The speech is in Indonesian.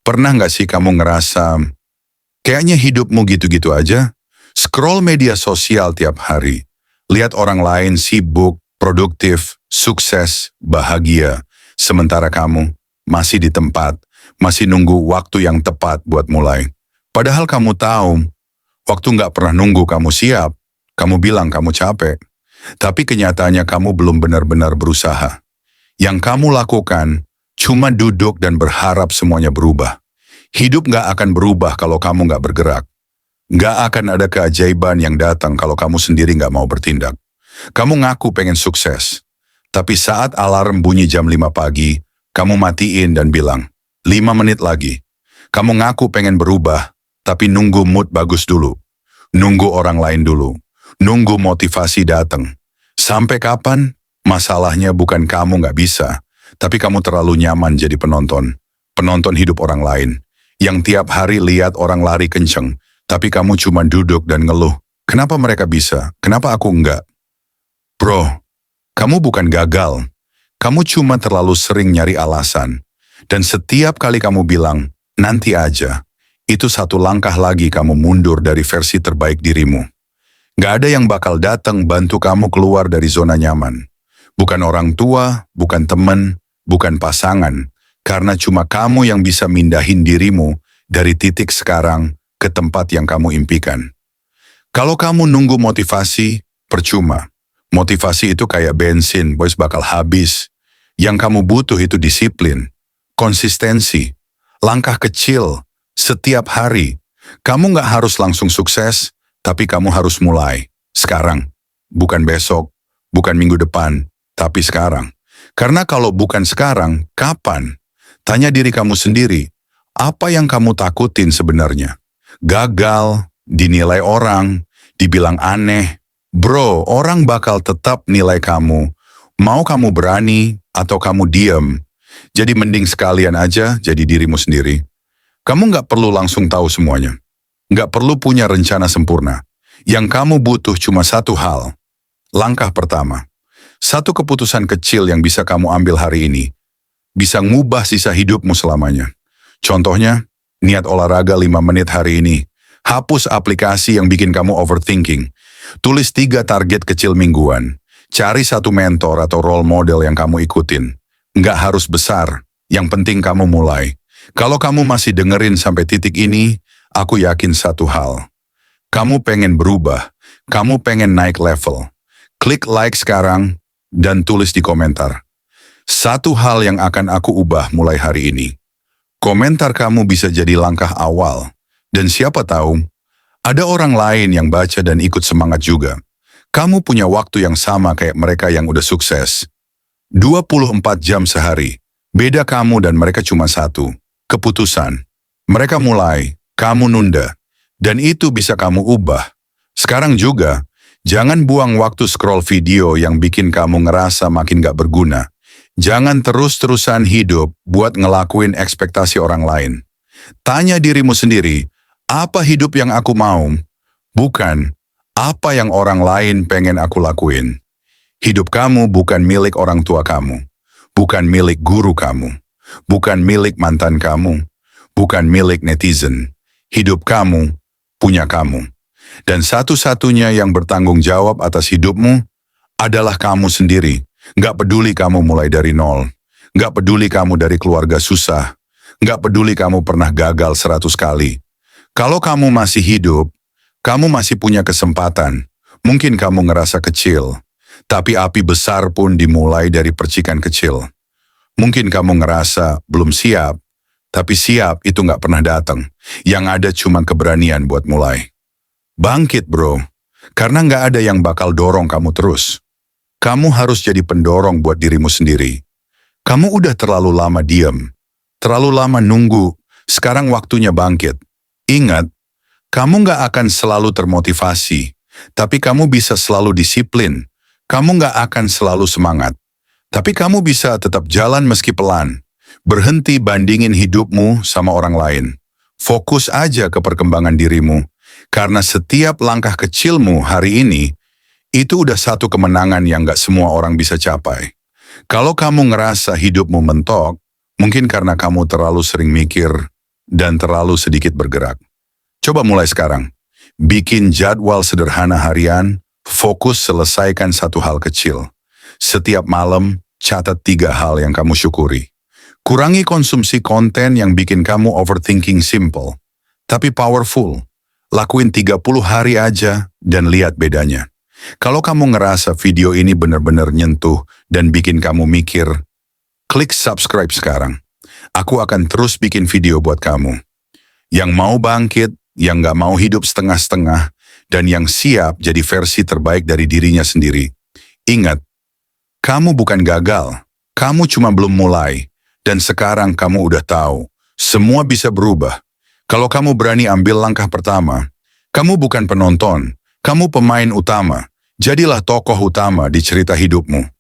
Pernah nggak sih kamu ngerasa, kayaknya hidupmu gitu-gitu aja? Scroll media sosial tiap hari. Lihat orang lain sibuk, produktif, sukses, bahagia. Sementara kamu masih di tempat, masih nunggu waktu yang tepat buat mulai. Padahal kamu tahu, waktu nggak pernah nunggu kamu siap. Kamu bilang kamu capek. Tapi kenyataannya kamu belum benar-benar berusaha. Yang kamu lakukan cuma duduk dan berharap semuanya berubah. Hidup nggak akan berubah kalau kamu nggak bergerak. Nggak akan ada keajaiban yang datang kalau kamu sendiri nggak mau bertindak. Kamu ngaku pengen sukses. Tapi saat alarm bunyi jam 5 pagi, kamu matiin dan bilang, 5 menit lagi. Kamu ngaku pengen berubah, tapi nunggu mood bagus dulu. Nunggu orang lain dulu. Nunggu motivasi datang. Sampai kapan? Masalahnya bukan kamu nggak bisa, tapi kamu terlalu nyaman jadi penonton. Penonton hidup orang lain. Yang tiap hari lihat orang lari kenceng, tapi kamu cuma duduk dan ngeluh. Kenapa mereka bisa? Kenapa aku enggak? Bro, kamu bukan gagal. Kamu cuma terlalu sering nyari alasan. Dan setiap kali kamu bilang, nanti aja, itu satu langkah lagi kamu mundur dari versi terbaik dirimu. Gak ada yang bakal datang bantu kamu keluar dari zona nyaman. Bukan orang tua, bukan teman, bukan pasangan. Karena cuma kamu yang bisa mindahin dirimu dari titik sekarang ke tempat yang kamu impikan. Kalau kamu nunggu motivasi, percuma. Motivasi itu kayak bensin, boys bakal habis. Yang kamu butuh itu disiplin, konsistensi, langkah kecil, setiap hari. Kamu nggak harus langsung sukses, tapi kamu harus mulai. Sekarang, bukan besok, bukan minggu depan, tapi sekarang. Karena kalau bukan sekarang, kapan? Tanya diri kamu sendiri, apa yang kamu takutin sebenarnya? Gagal, dinilai orang, dibilang aneh. Bro, orang bakal tetap nilai kamu. Mau kamu berani atau kamu diam. Jadi mending sekalian aja jadi dirimu sendiri. Kamu nggak perlu langsung tahu semuanya. Nggak perlu punya rencana sempurna. Yang kamu butuh cuma satu hal. Langkah pertama. Satu keputusan kecil yang bisa kamu ambil hari ini. Bisa ngubah sisa hidupmu selamanya. Contohnya, niat olahraga 5 menit hari ini. Hapus aplikasi yang bikin kamu overthinking. Tulis 3 target kecil mingguan. Cari satu mentor atau role model yang kamu ikutin. Nggak harus besar, yang penting kamu mulai. Kalau kamu masih dengerin sampai titik ini, aku yakin satu hal. Kamu pengen berubah, kamu pengen naik level. Klik like sekarang, dan tulis di komentar. Satu hal yang akan aku ubah mulai hari ini. Komentar kamu bisa jadi langkah awal. Dan siapa tahu, ada orang lain yang baca dan ikut semangat juga. Kamu punya waktu yang sama kayak mereka yang udah sukses. 24 jam sehari. Beda kamu dan mereka cuma satu. Keputusan. Mereka mulai, kamu nunda. Dan itu bisa kamu ubah. Sekarang juga, jangan buang waktu scroll video yang bikin kamu ngerasa makin gak berguna. Jangan terus-terusan hidup buat ngelakuin ekspektasi orang lain. Tanya dirimu sendiri, apa hidup yang aku mau? Bukan, apa yang orang lain pengen aku lakuin. Hidup kamu bukan milik orang tua kamu. Bukan milik guru kamu. Bukan milik mantan kamu. Bukan milik netizen. Hidup kamu, punya kamu. Dan satu-satunya yang bertanggung jawab atas hidupmu adalah kamu sendiri. Nggak peduli kamu mulai dari nol. Nggak peduli kamu dari keluarga susah. Nggak peduli kamu pernah gagal 100 kali. Kalau kamu masih hidup, kamu masih punya kesempatan. Mungkin kamu ngerasa kecil, tapi api besar pun dimulai dari percikan kecil. Mungkin kamu ngerasa belum siap, tapi siap itu nggak pernah datang. Yang ada cuma keberanian buat mulai. Bangkit bro, karena nggak ada yang bakal dorong kamu terus. Kamu harus jadi pendorong buat dirimu sendiri. Kamu udah terlalu lama diam, terlalu lama nunggu, sekarang waktunya bangkit. Ingat, kamu nggak akan selalu termotivasi, tapi kamu bisa selalu disiplin. Kamu nggak akan selalu semangat, tapi kamu bisa tetap jalan meski pelan. Berhenti bandingin hidupmu sama orang lain. Fokus aja ke perkembangan dirimu, karena setiap langkah kecilmu hari ini, itu udah satu kemenangan yang gak semua orang bisa capai. Kalau kamu ngerasa hidupmu mentok, mungkin karena kamu terlalu sering mikir, dan terlalu sedikit bergerak. Coba mulai sekarang. Bikin jadwal sederhana harian, fokus selesaikan satu hal kecil. Setiap malam, catat 3 hal yang kamu syukuri. Kurangi konsumsi konten yang bikin kamu overthinking simple, tapi powerful. Lakuin 30 hari aja dan lihat bedanya. Kalau kamu ngerasa video ini benar-benar nyentuh dan bikin kamu mikir, klik subscribe sekarang. Aku akan terus bikin video buat kamu. Yang mau bangkit, yang gak mau hidup setengah-setengah, dan yang siap jadi versi terbaik dari dirinya sendiri. Ingat, kamu bukan gagal, kamu cuma belum mulai. Dan sekarang kamu udah tahu, semua bisa berubah. Kalau kamu berani ambil langkah pertama, kamu bukan penonton, kamu pemain utama. Jadilah tokoh utama di cerita hidupmu.